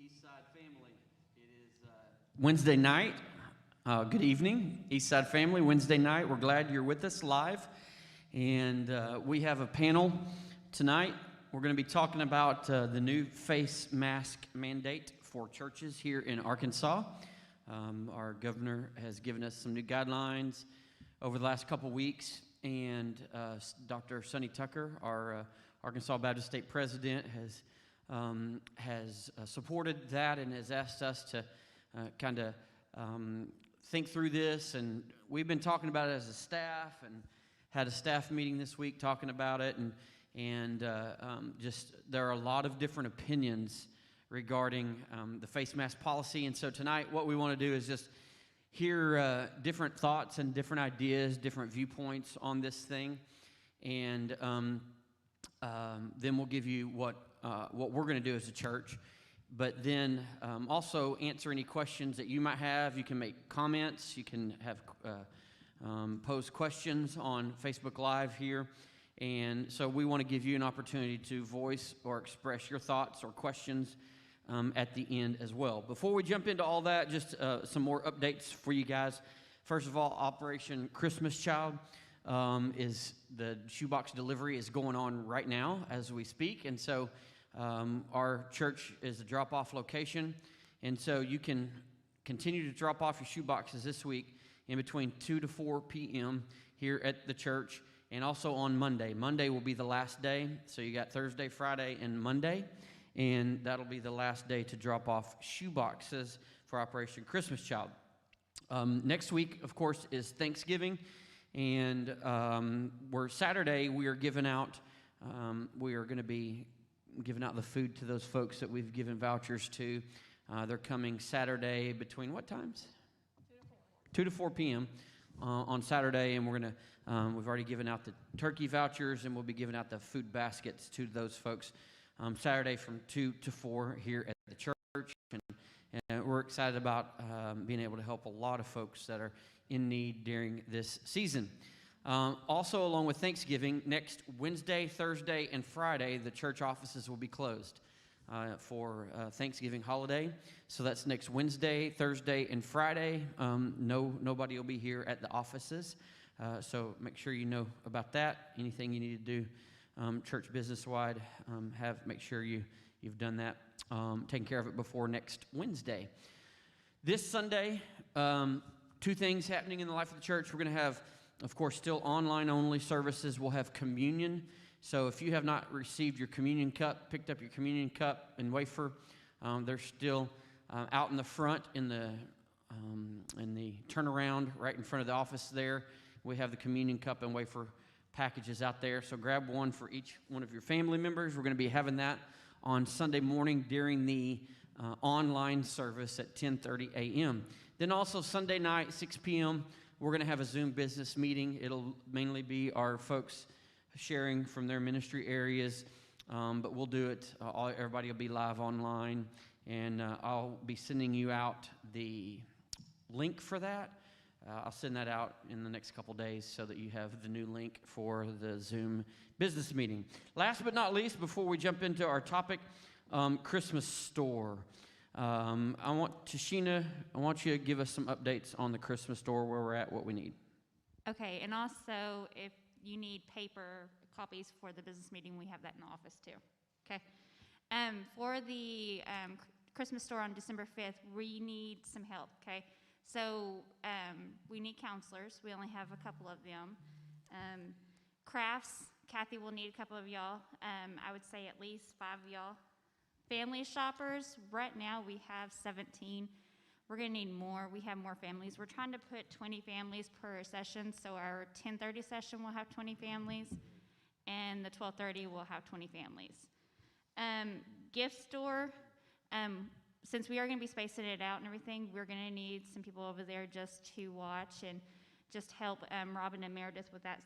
EastSide family. It is Wednesday night. Good evening, EastSide family. Wednesday night. We're glad you're with us live. And we have a panel tonight. We're going to be talking about the new face mask mandate for churches here in Arkansas. Our governor has given us some new guidelines over the last couple weeks. And Dr. Sonny Tucker, our Arkansas Baptist State President, has supported that and has asked us to kind of think through this. And we've been talking about it as a staff and had a staff meeting this week talking about it. And just there are a lot of different opinions regarding the face mask policy. And so tonight what we want to do is just hear different thoughts and different ideas, different viewpoints on this thing. And then we'll give you what we're going to do as a church, but then also answer any questions that you might have. You can make comments. You can have pose questions on Facebook Live here. And so we want to give you an opportunity to voice or express your thoughts or questions at the end as well. Before we jump into all that, just some more updates for you guys. First of all, Operation Christmas Child is the shoebox delivery is going on right now as we speak. And so our church is a drop-off location. And so you can continue to drop off your shoeboxes this week in between 2 to 4 p.m. here at the church. And also on Monday. Monday will be the last day. So you got Thursday, Friday, and Monday. And that'll be the last day to drop off shoeboxes for Operation Christmas Child. Next week, of course, is Thanksgiving. And Saturday, we are giving out, we are going to be giving out the food to those folks that we've given vouchers to. They're coming Saturday between what times? 2 to 4 p.m. On Saturday, and we're going to, we've already given out the turkey vouchers, and we'll be giving out the food baskets to those folks Saturday from 2 to 4 here at the church. And we're excited about being able to help a lot of folks that are in need during this season. Also, along with Thanksgiving, next Wednesday, Thursday, and Friday, the church offices will be closed for Thanksgiving holiday. So that's next Wednesday, Thursday, and Friday. Nobody will be here at the offices. So make sure you know about that. Anything you need to do church business-wide, make sure you've done that, taken care of it before next Wednesday. This Sunday, 2 things happening in the life of the church. We're going to have, of course, still online-only services. We'll have communion. So if you have not received your communion cup, picked up your communion cup and wafer, they're still out in the front in the turnaround right in front of the office there. We have the communion cup and wafer packages out there. So grab one for each one of your family members. We're going to be having that on Sunday morning during the online service at 10:30 a.m. Then also Sunday night, 6 p.m., we're going to have a Zoom business meeting. It'll mainly be our folks sharing from their ministry areas, but we'll do it. Everybody will be live online, and I'll be sending you out the link for that. I'll send that out in the next couple days so that you have the new link for the Zoom business meeting. Last but not least, before we jump into our topic, Christmas store. I want you to give us some updates on the Christmas store, where we're at, what we need. Okay, and also if you need paper copies for the business meeting, we have that in the office too. Okay. For the Christmas store on December 5th, we need some help, okay? So we need counselors. We only have a couple of them. Crafts, Kathy will need a couple of y'all. I would say at least 5 of y'all. Family shoppers, right now we have 17. We're going to need more. We have more families. We're trying to put 20 families per session, so our 10:30 session will have 20 families, and the 12:30 will have 20 families. Gift store, since we are going to be spacing it out and everything, we're going to need some people over there just to watch and just help Robin and Meredith with that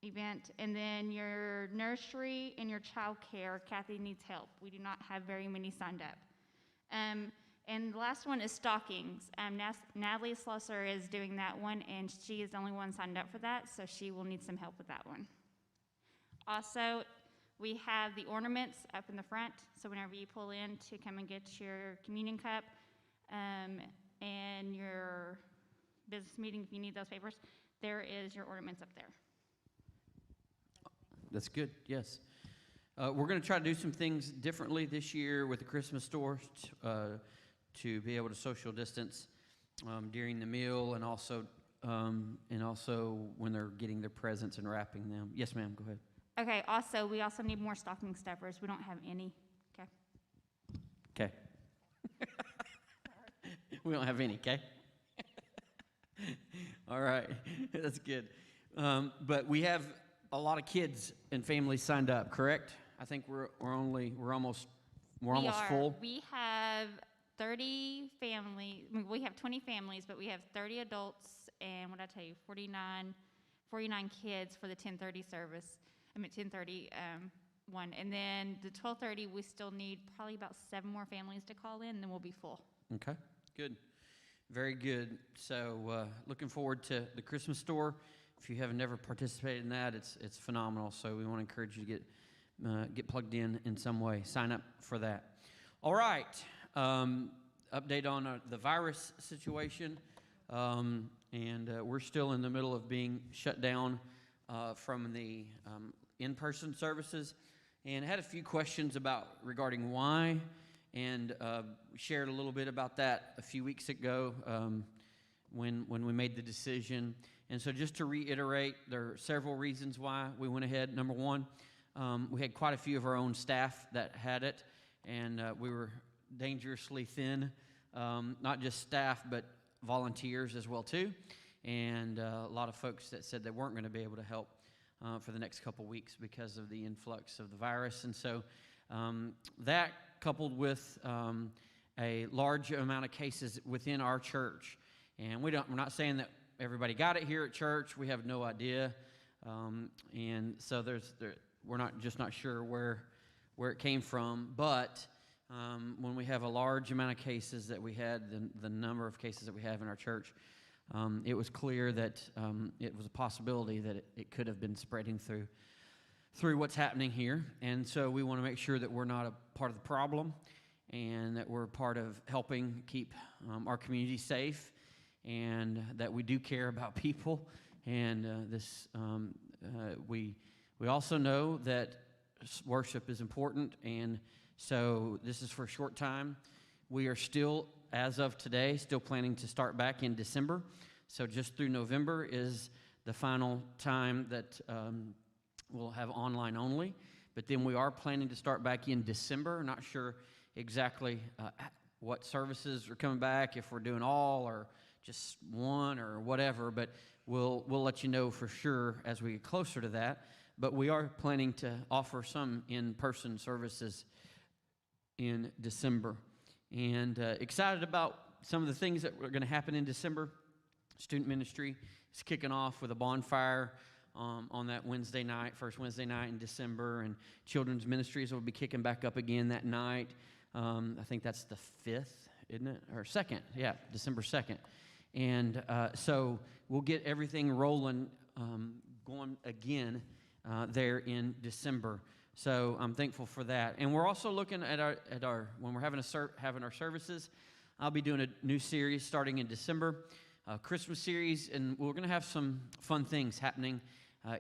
event. And then your nursery and your child care, Kathy needs help. We do not have very many signed up. And the last one is stockings. Natalie Slusser is doing that one, and she is the only one signed up for that, so she will need some help with that one. Also, We have the ornaments up in the front, so whenever you pull in to come and get your communion cup and your business meeting, if you need those papers, there is your ornaments up there. That's good, yes. We're going to try to do some things differently this year with the Christmas store to be able to social distance during the meal and also when they're getting their presents and wrapping them. Yes, ma'am, go ahead. Okay, we also need more stocking stuffers. We don't have any, okay? Okay. We don't have any, okay? All right, that's good. But we have a lot of kids and families signed up, correct? I think we're almost full. We have 30 families. We have 20 families, but we have 30 adults and what did I tell you, 49 kids for the 10:30 service. 10:30 one, and then the 12:30 we still need probably about 7 more families to call in, and then we'll be full. Okay, good, very good. So looking forward to the Christmas store. If you have never participated in that, it's phenomenal. So we want to encourage you to get plugged in some way. Sign up for that. All right. Update on the virus situation, and we're still in the middle of being shut down from the in-person services, and had a few questions regarding why, and shared a little bit about that a few weeks ago when we made the decision. And so just to reiterate, there are several reasons why we went ahead. Number one, we had quite a few of our own staff that had it, and we were dangerously thin, not just staff, but volunteers as well too, and a lot of folks that said they weren't going to be able to help for the next couple weeks because of the influx of the virus. And so that coupled with a large amount of cases within our church, and we're not saying that everybody got it here at church. We have no idea, and so we're not sure where it came from, but when we have a large amount of cases that we had, the number of cases that we have in our church, it was clear that it was a possibility that it could have been spreading through what's happening here. And so we want to make sure that we're not a part of the problem and that we're part of helping keep our community safe, and that we do care about people. And we also know that worship is important, and so this is for a short time. We are still, as of today, still planning to start back in December. So just through November is the final time that we'll have online only. But then we are planning to start back in December. Not sure exactly what services are coming back, if we're doing all or just one or whatever. But we'll let you know for sure as we get closer to that. But we are planning to offer some in-person services in December. And excited about some of the things that are going to happen in December. Student ministry is kicking off with a bonfire on that Wednesday night, first Wednesday night in December. And children's ministries will be kicking back up again that night. I think that's the 5th, isn't it? Or 2nd, yeah, December 2nd. And so we'll get everything rolling, going again there in December. So I'm thankful for that. And we're also looking at our when we're having our services, I'll be doing a new series starting in December, Christmas series, and we're going to have some fun things happening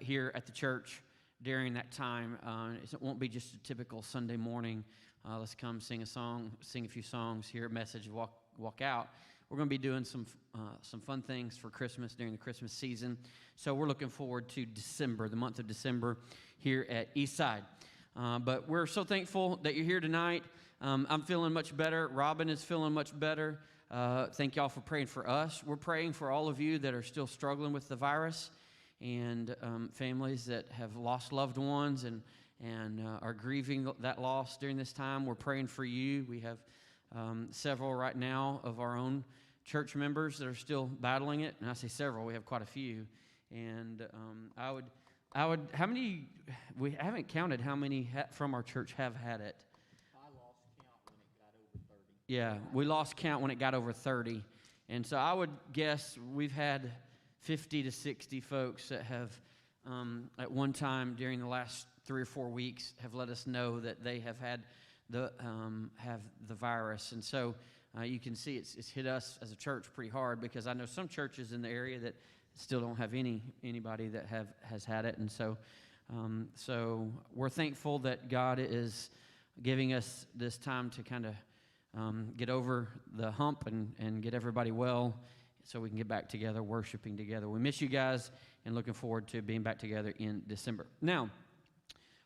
here at the church during that time. It won't be just a typical Sunday morning. Let's come sing a song, sing a few songs, hear a message, walk out. We're going to be doing some fun things for Christmas during the Christmas season. So we're looking forward to December, the month of December, here at EastSide. But we're so thankful that you're here tonight. I'm feeling much better. Robin is feeling much better. Thank y'all for praying for us. We're praying for all of you that are still struggling with the virus, and families that have lost loved ones and are grieving that loss during this time. We're praying for you. We have several right now of our own church members that are still battling it. And I say several, we have quite a few. And I would, how many, we haven't counted how many from our church have had it. I lost count when it got over 30. Yeah, we lost count when it got over 30. And so I would guess we've had 50 to 60 folks that have at one time during the last 3 or 4 weeks have let us know that they have had the virus, and so you can see it's hit us as a church pretty hard, because I know some churches in the area that still don't have anybody that has had it, and so we're thankful that God is giving us this time to kind of get over the hump and get everybody well, so we can get back together, worshiping together. We miss you guys and looking forward to being back together in December. Now,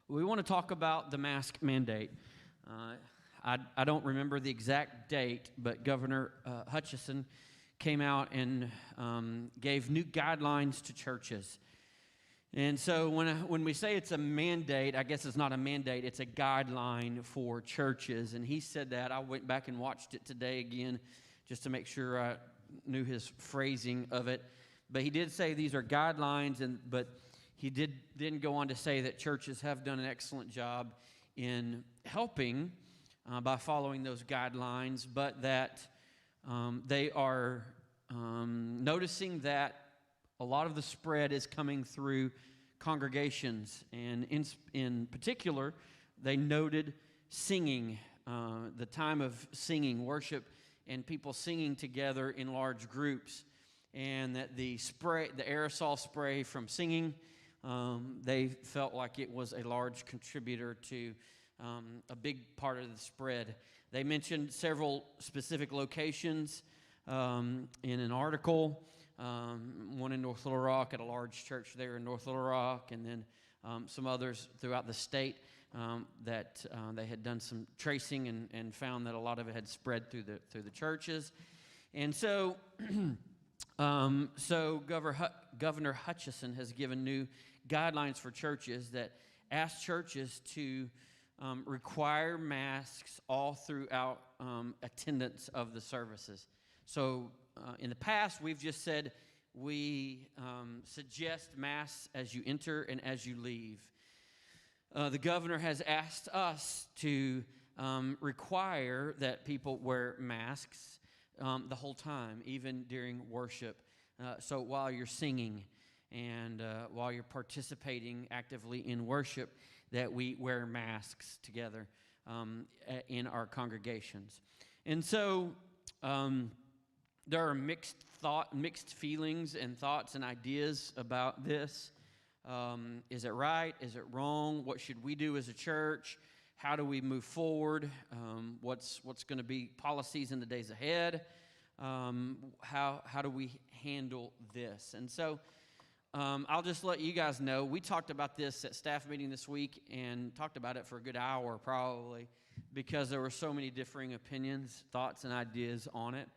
we want to talk about the mask mandate. I don't remember the exact date, but Governor Hutchinson came out and gave new guidelines to churches. And so when we say it's a mandate, I guess it's not a mandate, it's a guideline for churches. And he said that. I went back and watched it today again just to make sure I knew his phrasing of it. But he did say these are guidelines, but he didn't go on to say that churches have done an excellent job in helping by following those guidelines, but that they are noticing that a lot of the spread is coming through congregations, and in particular, they noted singing, the time of singing, worship, and people singing together in large groups, and that the aerosol spray from singing, they felt like it was a large contributor to a big part of the spread. They mentioned several specific locations in an article, one in North Little Rock at a large church there in North Little Rock, and then some others throughout the state that they had done some tracing and found that a lot of it had spread through the churches. And so Governor Hutchinson has given new guidelines for churches that ask churches to require masks all throughout attendance of the services. So in the past, we've just said we suggest masks as you enter and as you leave. The governor has asked us to require that people wear masks the whole time, even during worship. So while you're singing and while you're participating actively in worship, that we wear masks together in our congregations. And so there are mixed feelings and thoughts and ideas about this. Is it right? Is it wrong? What should we do as a church? How do we move forward? What's going to be policies in the days ahead? How do we handle this? And so I'll just let you guys know, we talked about this at staff meeting this week and talked about it for a good hour probably, because there were so many differing opinions, thoughts, and ideas on it.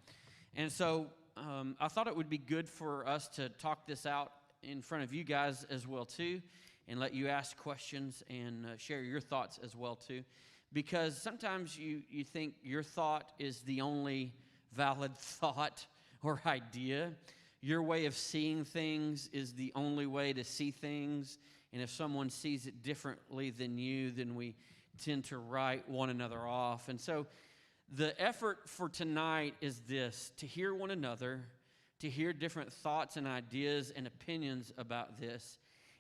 And so I thought it would be good for us to talk this out in front of you guys as well too, and let you ask questions and share your thoughts as well too, because sometimes you think your thought is the only valid thought or idea. Your way of seeing things is the only way to see things, and if someone sees it differently than you, then we tend to write one another off. And so the effort for tonight is this: to hear one another, to hear different thoughts and ideas and opinions about this,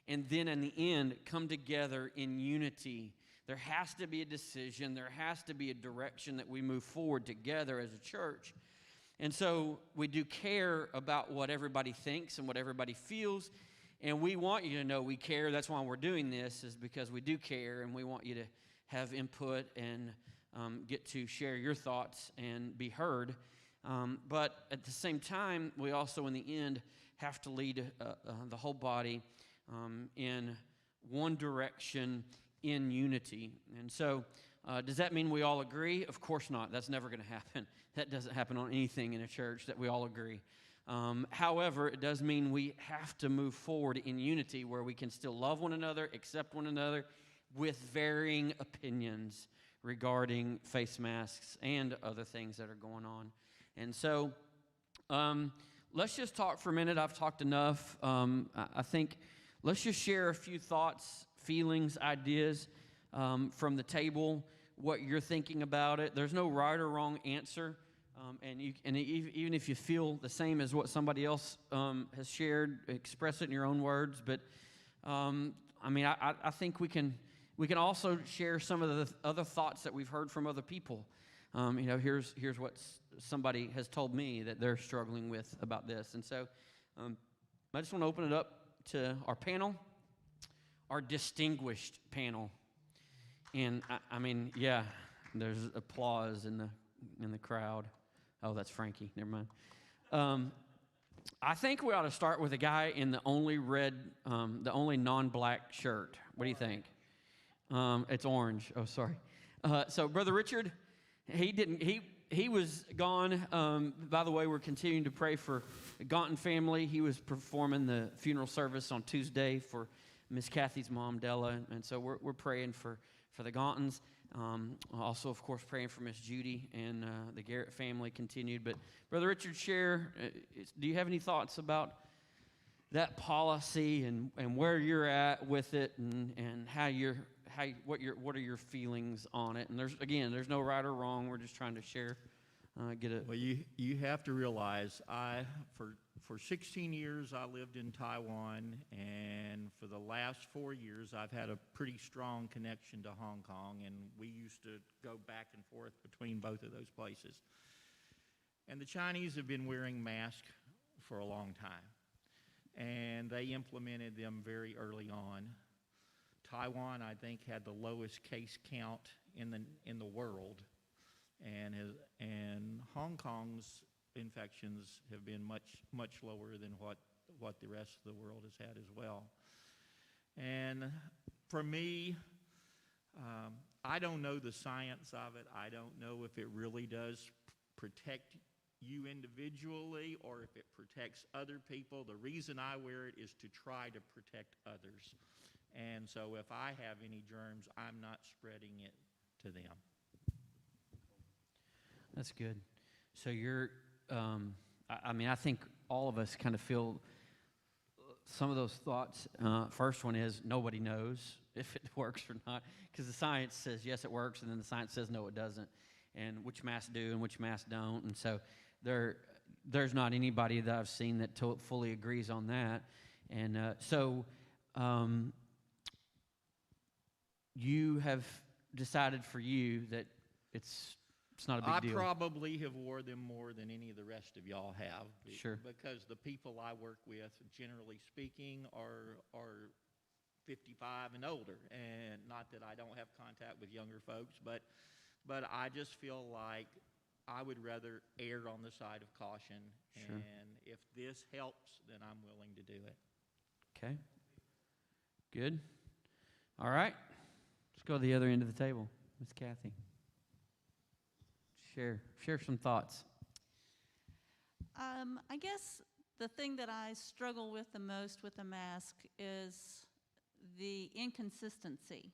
and then in the end, come together in unity. There has to be a decision. There has to be a direction that we move forward together as a church. And so we do care about what everybody thinks and what everybody feels, and we want you to know we care. That's why we're doing this, is because we do care, and we want you to have input and get to share your thoughts and be heard. But at the same time, we also, in the end, have to lead the whole body in one direction in unity. And so does that mean we all agree? Of course not. That's never going to happen. That doesn't happen on anything in a church, that we all agree. However, it does mean we have to move forward in unity, where we can still love one another, accept one another, with varying opinions regarding face masks and other things that are going on. And so let's just talk for a minute. I've talked enough. I think let's just share a few thoughts, feelings, ideas from the table, what you're thinking about it. There's no right or wrong answer. And even if you feel the same as what somebody else has shared, express it in your own words. But I mean, I think we can also share some of the other thoughts that we've heard from other people. Here's what somebody has told me that they're struggling with about this. And so I just want to open it up to our panel, our distinguished panel. And I mean, yeah, there's applause in the crowd. Oh, that's Frankie. Never mind. I think we ought to start with a guy in the only non-black shirt. What do you think? It's orange. Oh, sorry. So Brother Richard, he was gone. By the way, we're continuing to pray for the Gaunton family. He was performing the funeral service on Tuesday for Miss Kathy's mom, Della, and so we're praying for the Gauntons. Also, of course, praying for Miss Judy and the Garrett family continued. But Brother Richard, do you have any thoughts about that policy and where you're at with it and what are your feelings on it? And there's no right or wrong. We're just trying to share, Well, you have to realize for 16 years I lived in Taiwan, and for the last 4 years I've had a pretty strong connection to Hong Kong, and we used to go back and forth between both of those places. And the Chinese have been wearing masks for a long time, and they implemented them very early on. Taiwan, I think, had the lowest case count in the world, and Hong Kong's infections have been much lower than what the rest of the world has had as well. And for me, I don't know the science of it. I don't know if it really does protect you individually or if it protects other people. The reason I wear it is to try to protect others. And so if I have any germs, I'm not spreading it to them. That's good. So I think all of us kind of feel some of those thoughts. First one is nobody knows if it works or not, because the science says yes, it works, and then the science says no, it doesn't, and which masks do and which masks don't. And so there's not anybody that I've seen that fully agrees on that. And you have decided for you that it's not a big deal. I probably have wore them more than any of the rest of y'all have. Sure. Because the people I work with, generally speaking, are 55 and older. And not that I don't have contact with younger folks, but I just feel like I would rather err on the side of caution. Sure. And if this helps, then I'm willing to do it. Okay. Good. All right. Let's go to the other end of the table. Miss Kathy. Share some thoughts. I guess the thing that I struggle with the most with the mask is the inconsistency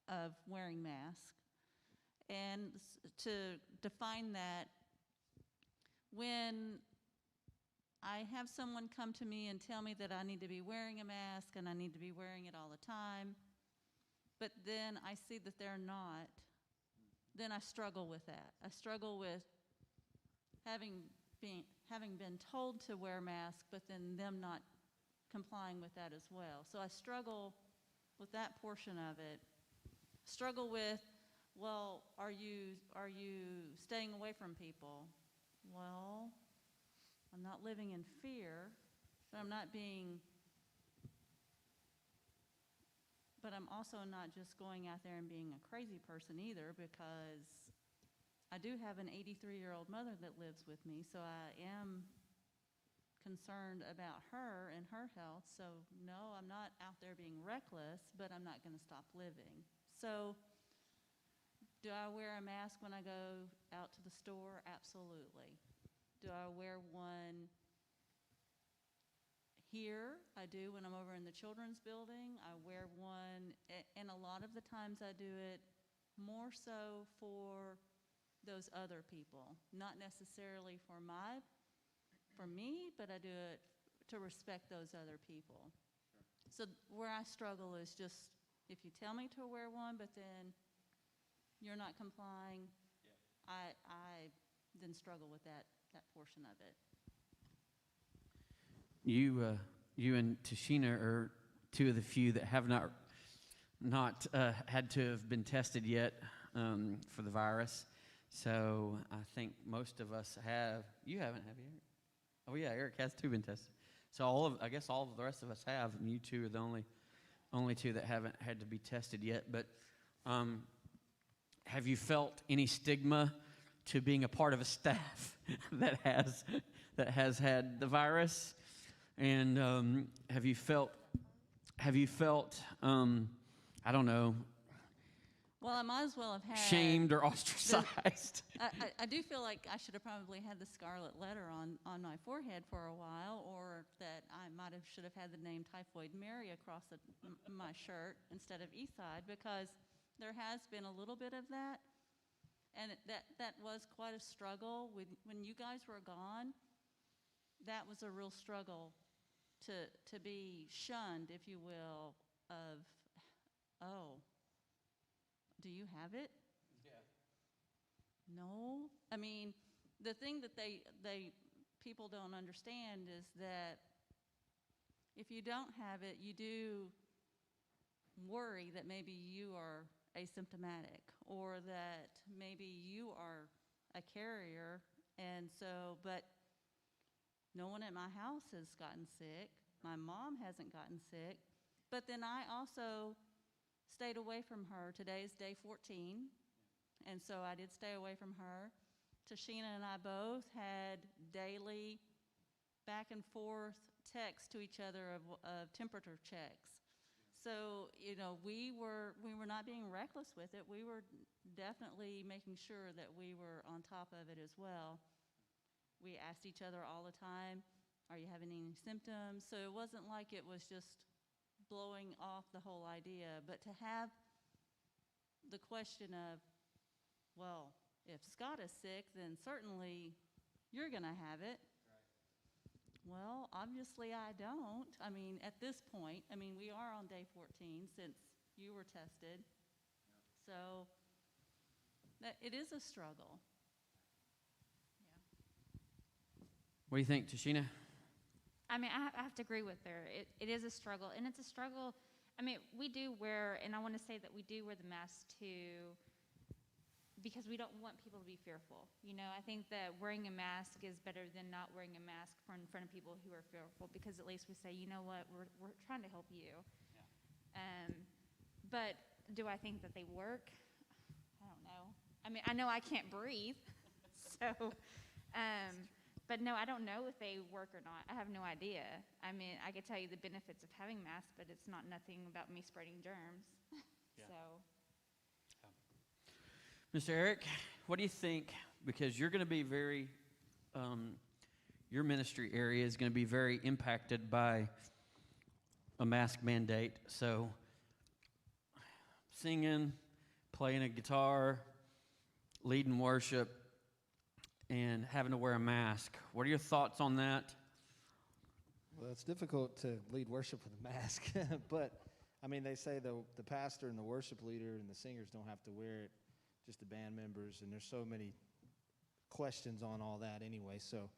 of wearing masks. And to define that, when I have someone come to me and tell me that I need to be wearing a mask and I need to be wearing it all the time, but then I see that they're not, then I struggle with that. I struggle with having been told to wear masks, but then them not complying with that as well. So I struggle with that portion of it. Struggle with, well, are you staying away from people? Well, I'm not living in fear, but I'm also not just going out there and being a crazy person either, because I do have an 83-year-old mother that lives with me, so I am concerned about her and her health. So no, I'm not out there being reckless, but I'm not going to stop living. So do I wear a mask when I go out to the store? Absolutely. Do I wear one here? I do when I'm over in the children's building. I wear one, and a lot of the times I do it more so for those other people, not necessarily for me, but I do it to respect those other people. Sure. So where I struggle is just if you tell me to wear one, but then you're not complying, yeah. I then struggle with that portion of it. You and Tashina are two of the few that have not had to have been tested yet for the virus. So I think most of us have. You haven't, have you? Oh yeah, Eric has too been tested. So I guess all of the rest of us have, and you two are the only two that haven't had to be tested yet. But have you felt any stigma to being a part of a staff that has had the virus? And have you felt I don't know, Well, I might as well have had. shamed or ostracized? I do feel like I should have probably had the scarlet letter on my forehead for a while, or that I should have had the name Typhoid Mary across my shirt instead of EastSide, because there has been a little bit of that, and that was quite a struggle. When you guys were gone, that was a real struggle to be shunned, if you will, of, oh, do you have it? No. I mean, the thing that people don't understand is that if you don't have it, you do worry that maybe you are asymptomatic, or that maybe you are a carrier. And so, but no one at my house has gotten sick. My mom hasn't gotten sick. But then I also stayed away from her. Today's day 14. And so I did stay away from her. Tashina and I both had daily back and forth texts to each other of temperature checks. So, we were not being reckless with it. We were definitely making sure that we were on top of it as well. We asked each other all the time, are you having any symptoms? So it wasn't like it was just blowing off the whole idea. But to have the question of, well, if Scott is sick, then certainly you're going to have it. Right. Well, obviously I don't. I mean, at this point, we are on day 14 since you were tested. Yeah. So it is a struggle. What do you think, Tashina? I mean, I have to agree with her. It is a struggle, and it's a struggle. I mean, we do wear, and I want to say that we do wear the mask too, because we don't want people to be fearful. I think that wearing a mask is better than not wearing a mask in front of people who are fearful, because at least we say, you know what, we're trying to help you. Yeah. But do I think that they work? I don't know. I mean, I know I can't breathe, so. But no, I don't know if they work or not. I have no idea. I mean, I could tell you the benefits of having masks, but it's not nothing about me spreading germs. Yeah. So. Mr. Eric, what do you think? Because you're going to be your ministry area is going to be very impacted by a mask mandate. So, singing, playing a guitar, leading worship, and having to wear a mask. What are your thoughts on that? Well, it's difficult to lead worship with a mask, but they say the pastor and the worship leader and the singers don't have to wear it, just the band members, and there's so many questions on all that anyway. So,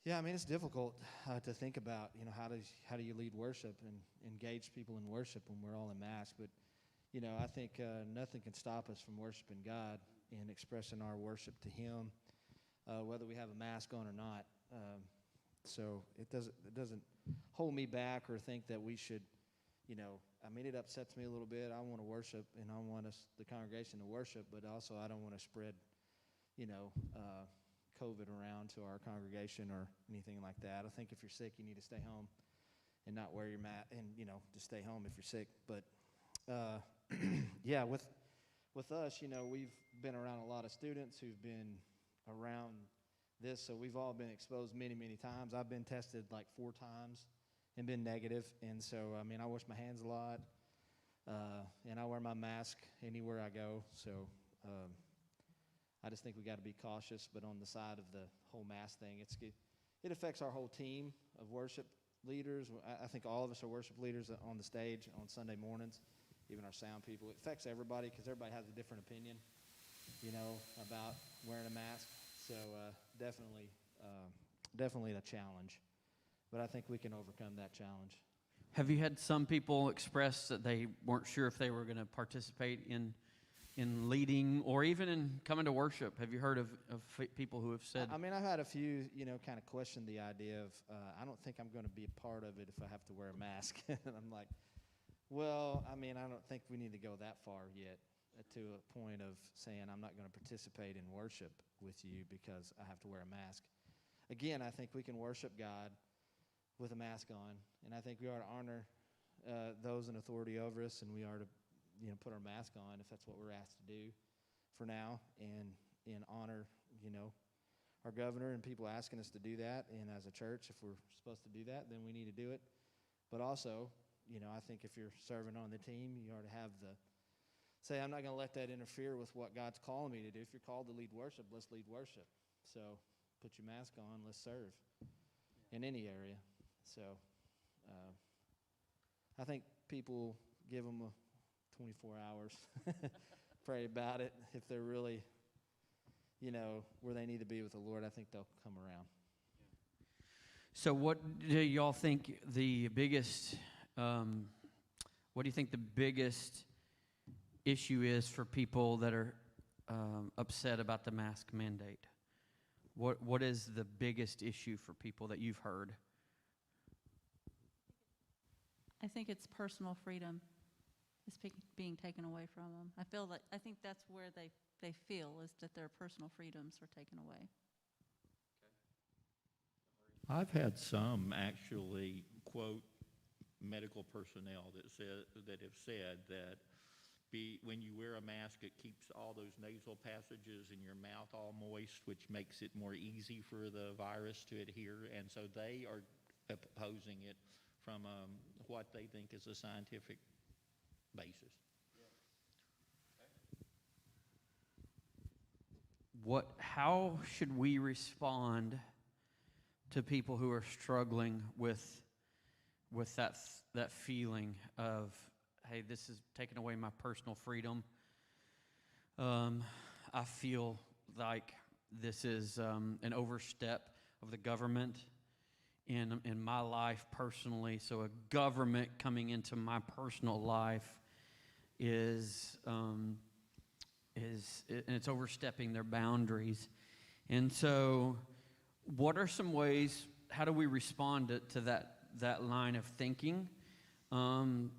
yeah, it's difficult to think about, how do you lead worship and engage people in worship when we're all in masks? But, I think nothing can stop us from worshiping God and expressing our worship to Him, whether we have a mask on or not. So it doesn't hold me back or think that we should, it upsets me a little bit. I want to worship, and I want the congregation to worship, but also I don't want to spread, COVID around to our congregation or anything like that. I think if you're sick, you need to stay home and not wear your mask, and, just stay home if you're sick. But, yeah, with us, we've been around a lot of students who've been around this, so we've all been exposed many, many times. I've been tested like 4 times and been negative, and so, I wash my hands a lot, and I wear my mask anywhere I go, so I just think we got to be cautious. But on the side of the whole mask thing, it affects our whole team of worship leaders. I think all of us are worship leaders on the stage on Sunday mornings, even our sound people. It affects everybody because everybody has a different opinion, about wearing a mask. So definitely a challenge. But I think we can overcome that challenge. Have you had some people express that they weren't sure if they were going to participate in leading or even in coming to worship? Have you heard of people who have said, I mean, I've had a few, kind of question the idea of, I don't think I'm going to be a part of it if I have to wear a mask. And I'm like, well, I mean, I don't think we need to go that far yet to a point of saying I'm not going to participate in worship with you because I have to wear a mask. Again, I think we can worship God with a mask on, and I think we are to honor those in authority over us, and we are to, put our mask on if that's what we're asked to do for now, and honor, our governor and people asking us to do that. And as a church, if we're supposed to do that, then we need to do it. But also, I think if you're serving on the team, you are to have say, I'm not going to let that interfere with what God's calling me to do. If you're called to lead worship, let's lead worship. So put your mask on, let's serve in any area. So I think people give them 24 hours, pray about it. If they're really, where they need to be with the Lord, I think they'll come around. so what do y'all think the biggest, what do you think the biggest issue is for people that are upset about the mask mandate? What is the biggest issue for people that you've heard? I think it's personal freedom is being taken away from them. I think that's where they feel is that their personal freedoms are taken away. I've had some actually quote medical personnel that have said that when you wear a mask, it keeps all those nasal passages in your mouth all moist, which makes it more easy for the virus to adhere. And so they are opposing it from what they think is a scientific basis. How should we respond to people who are struggling with that feeling of, hey, this is taking away my personal freedom? I feel like this is an overstep of the government in my life personally. So a government coming into my personal life is it's overstepping their boundaries. And so what are some ways, how do we respond to that line of thinking? And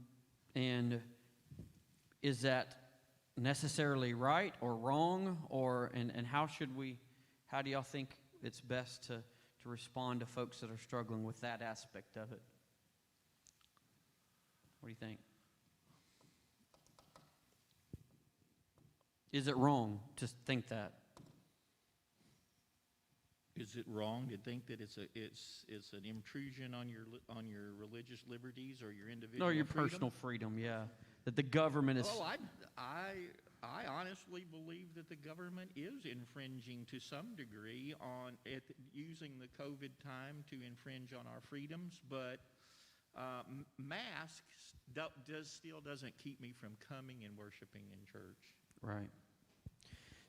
is that necessarily right or wrong? And how do y'all think it's best to respond to folks that are struggling with that aspect of it? What do you think? Is it wrong to think that? Is it wrong to think that it's an intrusion on your religious liberties or your individual No, your freedom? personal freedom, yeah. That the government is... Oh, I honestly believe that the government is infringing to some degree on using the COVID time to infringe on our freedoms, but masks still doesn't keep me from coming and worshiping in church. Right.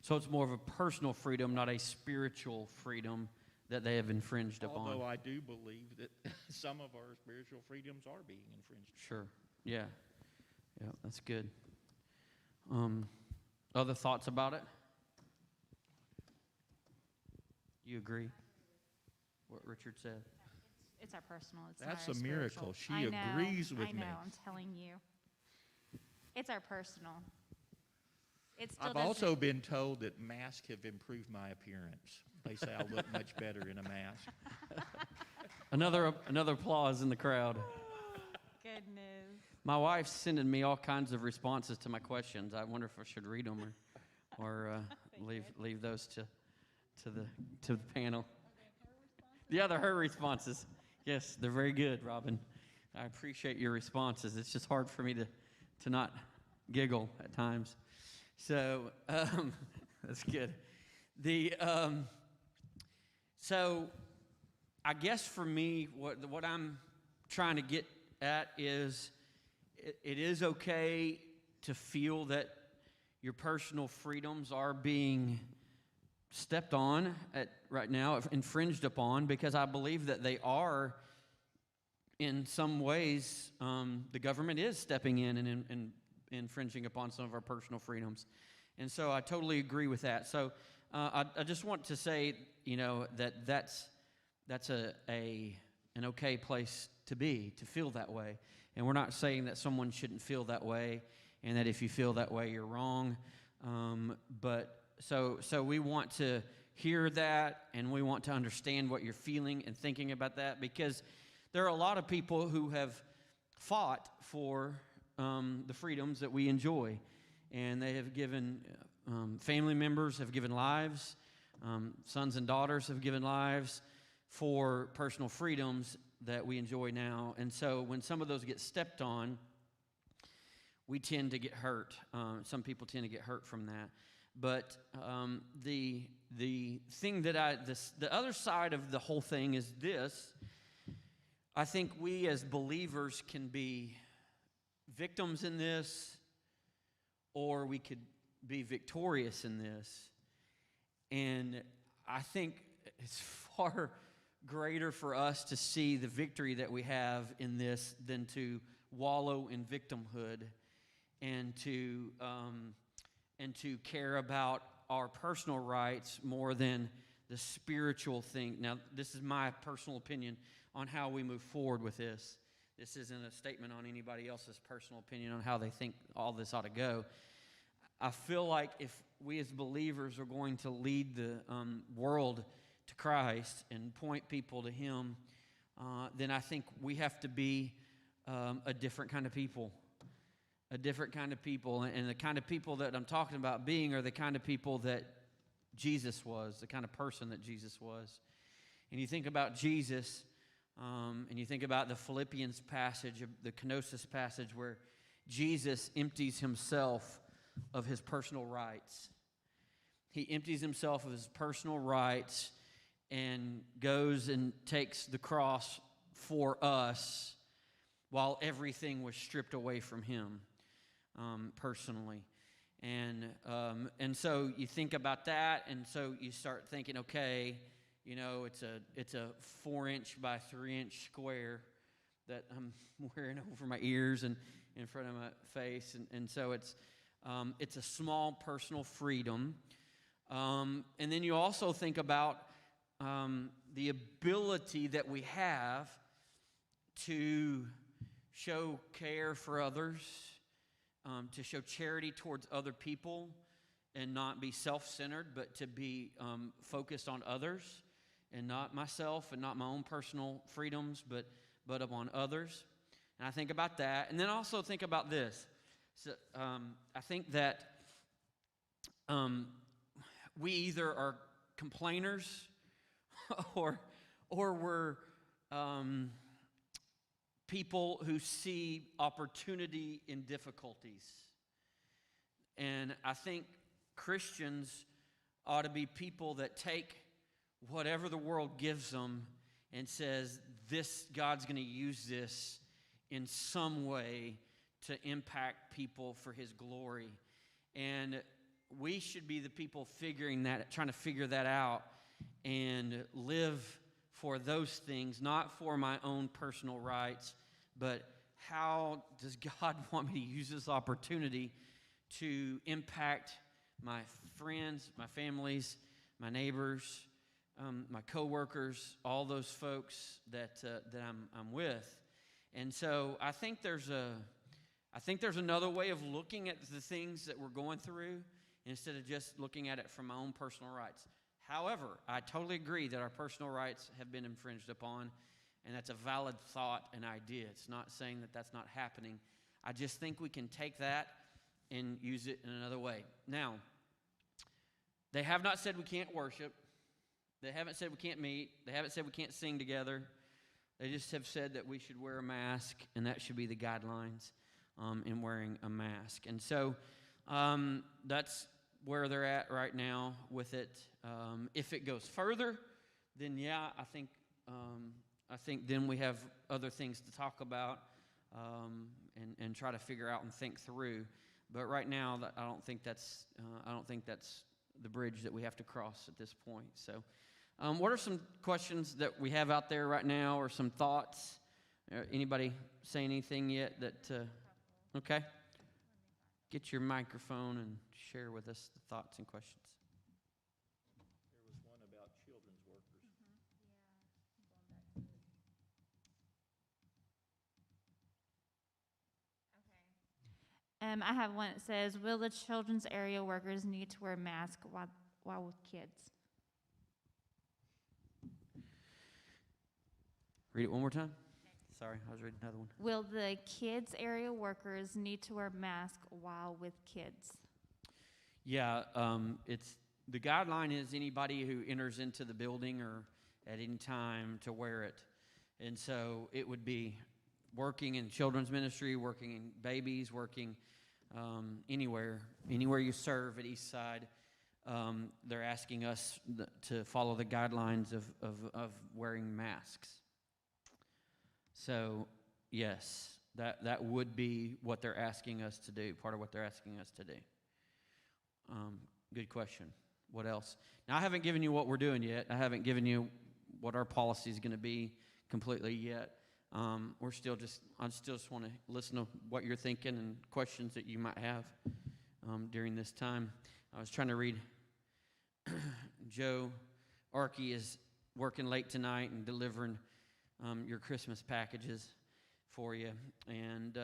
So it's more of a personal freedom, not a spiritual freedom that they have infringed upon. Although I do believe that some of our spiritual freedoms are being infringed. Sure. Yeah. Yeah, that's good. Other thoughts about it? You agree? What Richard said? It's our personal. It's That's not our a miracle. spiritual. She I know, agrees with I me. know. I'm telling you. It's our personal. It still I've doesn't- also been told that masks have improved my appearance. They say I look much better in a mask. Another applause in the crowd. Goodness. My wife's sending me all kinds of responses to my questions. I wonder if I should read them or leave those to the panel. Yeah, they're her responses. Yes, they're very good, Robin. I appreciate your responses. It's just hard for me to not giggle at times. So that's good. So I guess for me, what I'm trying to get at is it is okay to feel that your personal freedoms are being stepped on right now, infringed upon, because I believe that they are in some ways, the government is stepping in and infringing upon some of our personal freedoms. And so I totally agree with that. So I just want to say, that's an okay place to be, to feel that way. And we're not saying that someone shouldn't feel that way, and that if you feel that way, you're wrong. But we want to hear that, and we want to understand what you're feeling and thinking about that, because there are a lot of people who have fought for the freedoms that we enjoy, and they have given, family members have given lives, sons and daughters have given lives for personal freedoms that we enjoy now. And so when some of those get stepped on, we tend to get hurt. Some people tend to get hurt from that. But the thing that the other side of the whole thing is this. I think we as believers can be victims in this, or we could be victorious in this. And I think it's far greater for us to see the victory that we have in this than to wallow in victimhood and to care about our personal rights more than the spiritual thing. Now, this is my personal opinion on how we move forward with this. This isn't a statement on anybody else's personal opinion on how they think all this ought to go. I feel like if we as believers are going to lead the world to Christ and point people to Him, then I think we have to be a different kind of people. A different kind of people. And the kind of people that I'm talking about being are the kind of people that Jesus was, the kind of person that Jesus was. And you think about Jesus, and you think about the Philippians passage, the kenosis passage, where Jesus empties himself of his personal rights. He empties himself of his personal rights and goes and takes the cross for us while everything was stripped away from him personally. And so you think about that, and so you start thinking, okay, it's a 4-inch by 3-inch square that I'm wearing over my ears and in front of my face, and so it's a small personal freedom. And then you also think about the ability that we have to show care for others, to show charity towards other people, and not be self-centered, but to be focused on others, and not myself, and not my own personal freedoms, but upon others. And I think about that, and then also think about this. So, I think that we either are complainers or we're people who see opportunity in difficulties. And I think Christians ought to be people that take whatever the world gives them and says, God's going to use this in some way to impact people for His glory. And we should be the people trying to figure that out and live for those things, not for my own personal rights, but how does God want me to use this opportunity to impact my friends, my families, my neighbors, my coworkers, all those folks that I'm with. And so I think there's another way of looking at the things that we're going through instead of just looking at it from my own personal rights. However, I totally agree that our personal rights have been infringed upon, and that's a valid thought and idea. It's not saying that that's not happening. I just think we can take that and use it in another way. Now, they have not said we can't worship. They haven't said we can't meet. They haven't said we can't sing together. They just have said that we should wear a mask, and that should be the guidelines in wearing a mask. And so that's where they're at right now with it. If it goes further, then yeah, I think then we have other things to talk about and try to figure out and think through. But right now, I don't think that's the bridge that we have to cross at this point. So, what are some questions that we have out there right now, or some thoughts Anybody say anything yet that, okay? Get your microphone and share with us the thoughts and questions. There was one about children's workers. I have one that says, will the children's area workers need to wear masks while with kids? Read it one more time. Sorry, I was reading another one. Will the kids area workers need to wear masks while with kids? Yeah, it's the guideline is anybody who enters into the building or at any time to wear it. And so it would be working in children's ministry, working in babies, working anywhere you serve at EastSide. They're asking us to follow the guidelines of wearing masks. So, yes, that would be what they're asking us to do, part of what they're asking us to do. Good question. What else? Now, I haven't given you what we're doing yet. I haven't given you what our policy is going to be completely yet. I still just want to listen to what you're thinking and questions that you might have during this time. I was trying to read. Joe Arkey is working late tonight and delivering your Christmas packages for you. And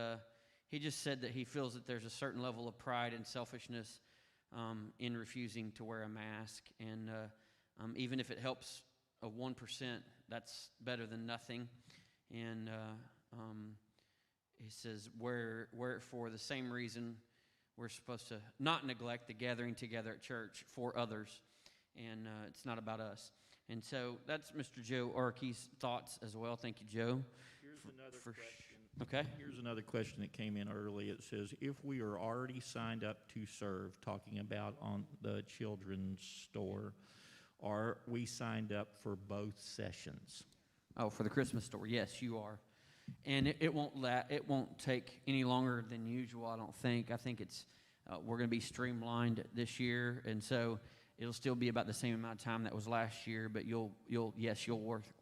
he just said that he feels that there's a certain level of pride and selfishness in refusing to wear a mask. And even if it helps a 1%, that's better than nothing. And he says, wear it for the same reason we're supposed to not neglect the gathering together at church for others. And it's not about us. And so that's Mr. Joe Arkey's thoughts as well. Thank you, Joe. Here's another question. Okay. Here's another question that came in early. It says, if we are already signed up to serve, talking about on the children's store, are we signed up for both sessions? Oh, for the Christmas store, yes, you are. And it won't take any longer than usual, I don't think. I think it's we're going to be streamlined this year, and so it'll still be about the same amount of time that was last year, but you'll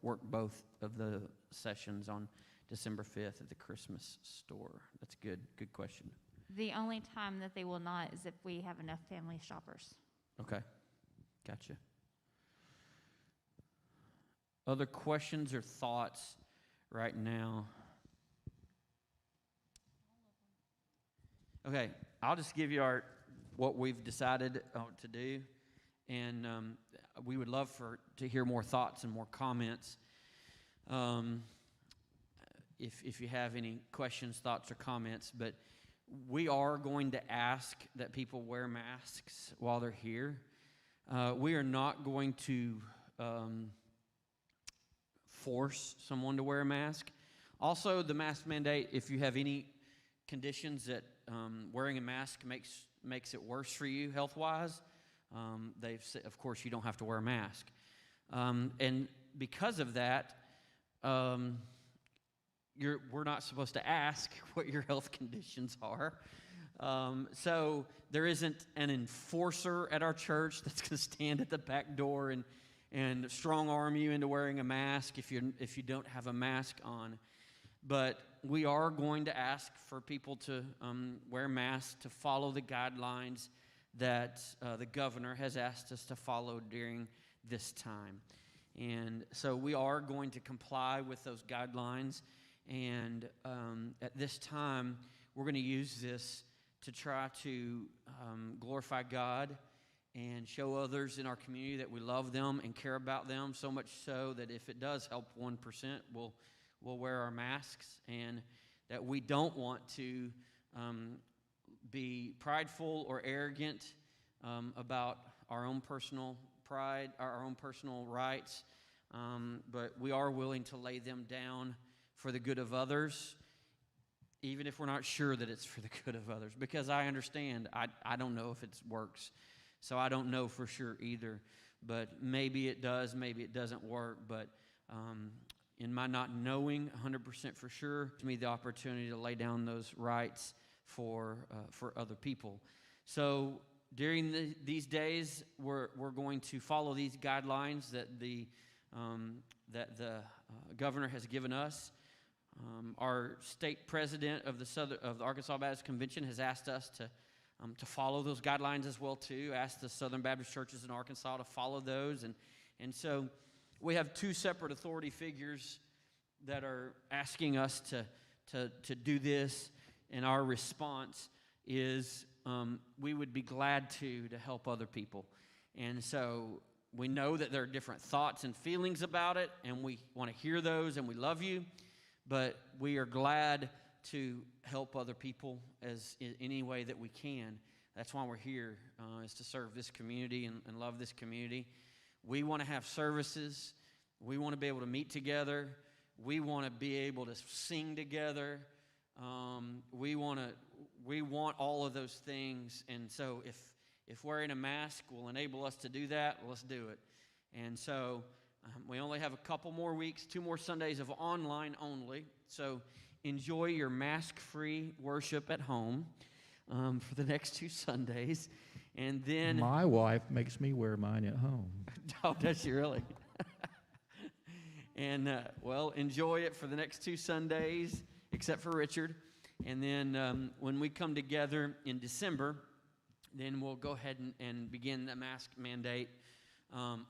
work both of the sessions on December 5th at the Christmas store. That's good question. The only time that they will not is if we have enough family shoppers. Okay, gotcha. Other questions or thoughts right now? Okay, I'll just give you what we've decided to do, and we would love to hear more thoughts and more comments. If you have any questions, thoughts, or comments, but we are going to ask that people wear masks while they're here. We are not going to force someone to wear a mask. Also, the mask mandate, if you have any conditions that wearing a mask makes it worse for you health-wise, they've said, of course, you don't have to wear a mask. And because of that, we're not supposed to ask what your health conditions are. So there isn't an enforcer at our church that's going to stand at the back door and strong-arm you into wearing a mask if you don't have a mask on. But we are going to ask for people to wear masks, to follow the guidelines that the governor has asked us to follow during this time. And so we are going to comply with those guidelines. And at this time, we're going to use this to try to glorify God and show others in our community that we love them and care about them, so much so that if it does help 1%, we'll wear our masks, and that we don't want to be prideful or arrogant about our own personal pride, our own personal rights, but we are willing to lay them down for the good of others, even if we're not sure that it's for the good of others, because I understand, I don't know if it works, so I don't know for sure either, but maybe it does, maybe it doesn't work, but in my not knowing 100% for sure, to me the opportunity to lay down those rights for other people. So during these days, we're going to follow these guidelines that the governor has given us. Our state president of the Arkansas Baptist Convention has asked us to follow those guidelines as well too. Asked the Southern Baptist churches in Arkansas to follow those, and so we have two separate authority figures that are asking us to do this, and our response is we would be glad to help other people. And so we know that there are different thoughts and feelings about it, and we want to hear those, and we love you, but we are glad to help other people in any way that we can. That's why we're here, is to serve this community and love this community. We want to have services. We want to be able to meet together. We want to be able to sing together. We want all of those things, and so if wearing a mask will enable us to do that, let's do it. And so we only have a couple more weeks, 2 more Sundays of online only. So enjoy your mask-free worship at home for the next 2 Sundays. And then... My wife makes me wear mine at home. Oh, does she really? And, well, enjoy it for the next 2 Sundays, except for Richard. And then when we come together in December, then we'll go ahead and begin the mask mandate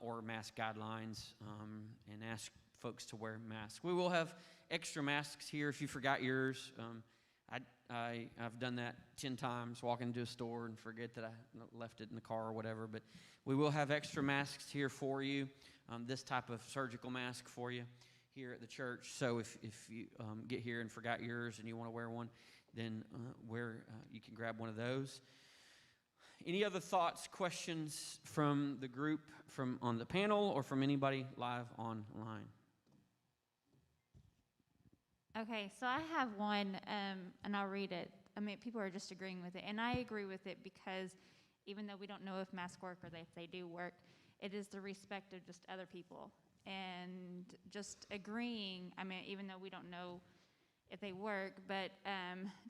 or mask guidelines and ask folks to wear masks. We will have extra masks here if you forgot yours. I've done that 10 times, walking into a store and forget that I left it in the car or whatever. But we will have extra masks here for you, this type of surgical mask for you here at the church. So if you get here and forgot yours and you want to wear one, then you can grab one of those. Any other thoughts, questions from the group, from on the panel, or from anybody live online? Okay, so I have one, and I'll read it. I mean, people are just agreeing with it, and I agree with it because even though we don't know if masks work or if they do work, it is the respect of just other people. And just agreeing, I mean, even though we don't know if they work, but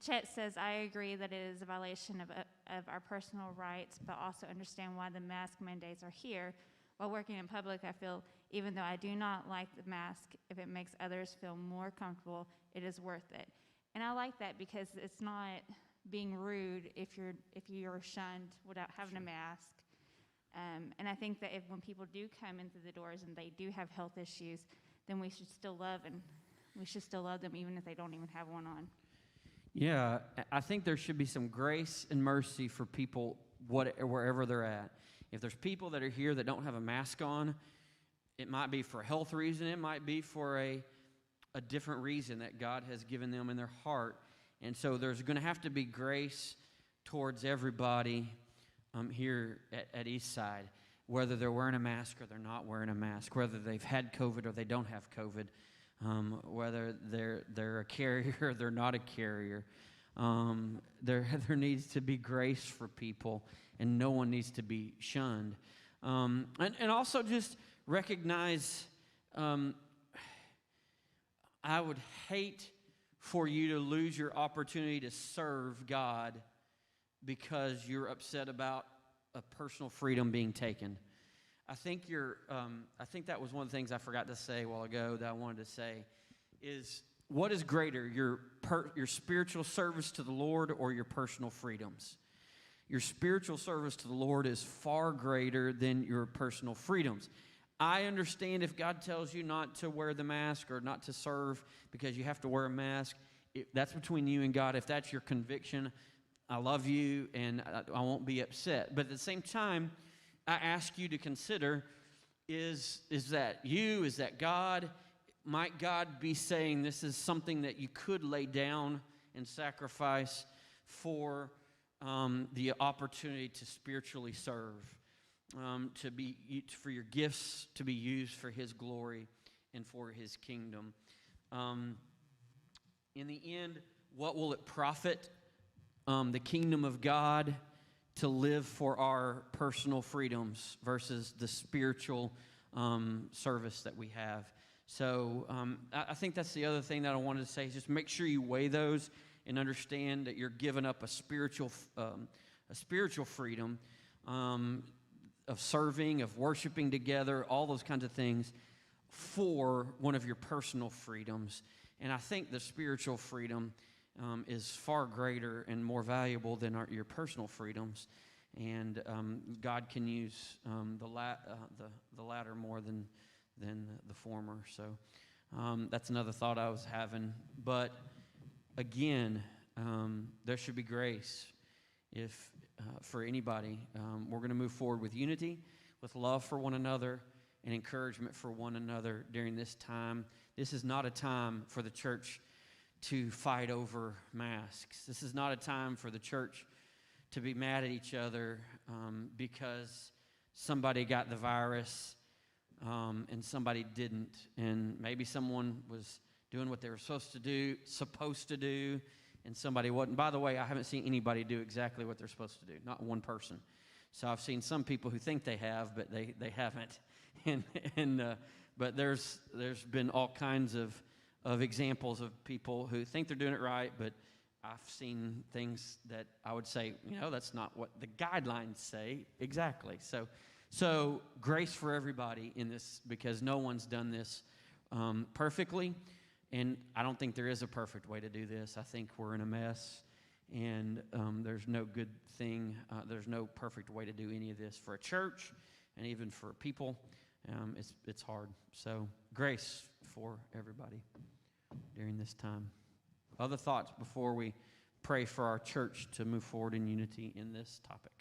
Chet says, I agree that it is a violation of our personal rights, but also understand why the mask mandates are here. While working in public, I feel even though I do not like the mask, if it makes others feel more comfortable, it is worth it. And I like that because it's not being rude if you're shunned without having a mask. And I think that when people do come into the doors and they do have health issues, then we should still love them even if they don't even have one on. Yeah, I think there should be some grace and mercy for people wherever they're at. If there's people that are here that don't have a mask on, it might be for a health reason, it might be for a different reason that God has given them in their heart. And so there's going to have to be grace towards everybody here at EastSide, whether they're wearing a mask or they're not wearing a mask, whether they've had COVID or they don't have COVID, whether they're a carrier or they're not a carrier. There needs to be grace for people, and no one needs to be shunned. And also just recognize, I would hate for you to lose your opportunity to serve God because you're upset about a personal freedom being taken. I think that was one of the things I forgot to say a while ago that I wanted to say is, what is greater, your spiritual service to the Lord or your personal freedoms? Your spiritual service to the Lord is far greater than your personal freedoms. I understand if God tells you not to wear the mask or not to serve because you have to wear a mask, that's between you and God. If that's your conviction, I love you and I won't be upset. But at the same time, I ask you to consider, is that you? Is that God? Might God be saying this is something that you could lay down and sacrifice for the opportunity to spiritually serve, for your gifts to be used for His glory and for His kingdom? In the end, what will it profit the kingdom of God to live for our personal freedoms versus the spiritual service that we have? So I think that's the other thing that I wanted to say, is just make sure you weigh those and understand that you're giving up a spiritual freedom of serving, of worshiping together, all those kinds of things for one of your personal freedoms. And I think the spiritual freedom is far greater and more valuable than your personal freedoms. And God can use the latter more than the former. So that's another thought I was having. But again, there should be grace if for anybody. We're going to move forward with unity, with love for one another, and encouragement for one another during this time. This is not a time for the church to fight over masks. This is not a time for the church to be mad at each other because somebody got the virus and somebody didn't. And maybe someone was doing what they were supposed to do, and somebody wasn't. By the way, I haven't seen anybody do exactly what they're supposed to do, not one person. So I've seen some people who think they have, but they haven't. But there's been all kinds of examples of people who think they're doing it right, but I've seen things that I would say, that's not what the guidelines say exactly. So grace for everybody in this, because no one's done this perfectly, and I don't think there is a perfect way to do this. I think we're in a mess, and there's no good thing. There's no perfect way to do any of this for a church, and even for people. It's hard. So grace for everybody during this time. Other thoughts before we pray for our church to move forward in unity in this topic?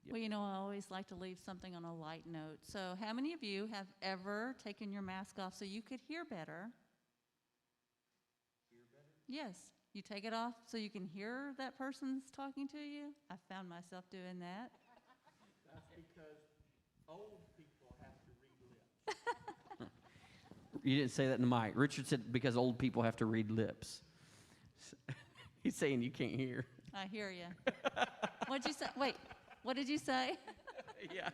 Yep. Well, I always like to leave something on a light note. So how many of you have ever taken your mask off so you could hear better? Hear better? Yes. You take it off so you can hear that person's talking to you? I found myself doing that. That's because old people have to read lips. You didn't say that in the mic. Richard said because old people have to read lips. He's saying you can't hear. I hear you. What'd you say? Wait, what did you say? Yeah.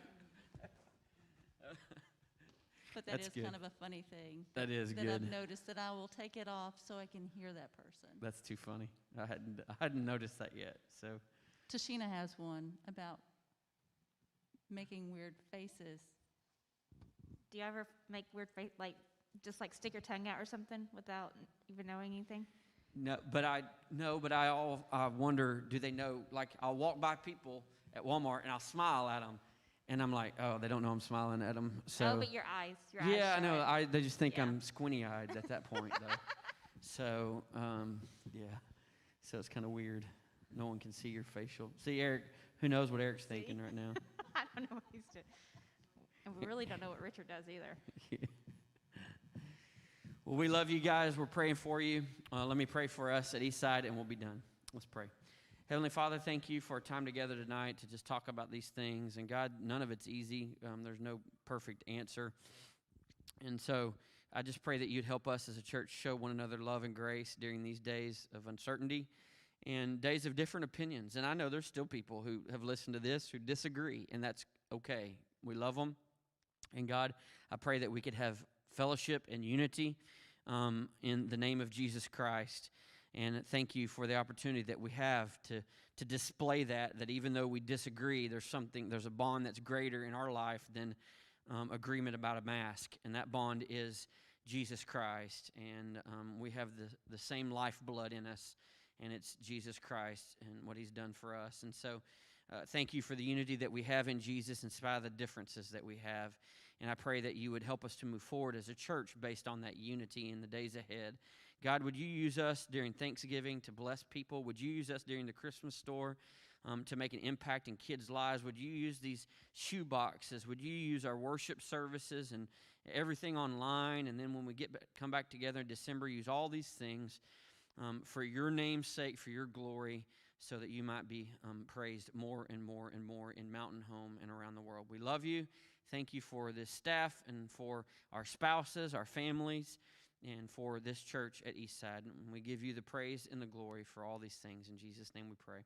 But That's is good. kind of a funny thing. That is that good. I've noticed that I will take it off so I can hear that person. That's too funny. I hadn't noticed that yet. So Tashina has one about making weird faces. Do you ever make weird face, just stick your tongue out or something without even knowing anything? no, but I wonder, do they know? Like, I'll walk by people at Walmart and I'll smile at them, and I'm like, oh, they don't know I'm smiling at them. So But your eyes. yeah, I show know. it. They just think Yeah. I'm squinty-eyed at that point, though. So yeah, so it's kind of weird. No one can see your facial. See, Eric. Who knows what Eric's thinking right now? I don't know what he's doing. And we really don't know what Richard does either. Well, we love you guys. We're praying for you. Let me pray for us at EastSide, and we'll be done. Let's pray. Heavenly Father, thank you for our time together tonight to just talk about these things. And God, none of it's easy. There's no perfect answer. And so I just pray that you'd help us as a church show one another love and grace during these days of uncertainty and days of different opinions. And I know there's still people who have listened to this who disagree, and that's okay. We love them. And God, I pray that we could have fellowship and unity in the name of Jesus Christ. And thank you for the opportunity that we have to display that even though we disagree, there's a bond that's greater in our life than agreement about a mask. And that bond is Jesus Christ. And we have the same lifeblood in us, and it's Jesus Christ and what he's done for us. And so thank you for the unity that we have in Jesus in spite of the differences that we have. And I pray that you would help us to move forward as a church based on that unity in the days ahead. God, would you use us during Thanksgiving to bless people? Would you use us during the Christmas store to make an impact in kids' lives? Would you use these shoe boxes? Would you use our worship services and everything online? And then when we come back together in December, use all these things for your name's sake, for your glory, so that you might be praised more and more and more in Mountain Home and around the world. We love you. Thank you for this staff and for our spouses, our families, and for this church at EastSide. And we give you the praise and the glory for all these things. In Jesus' name we pray.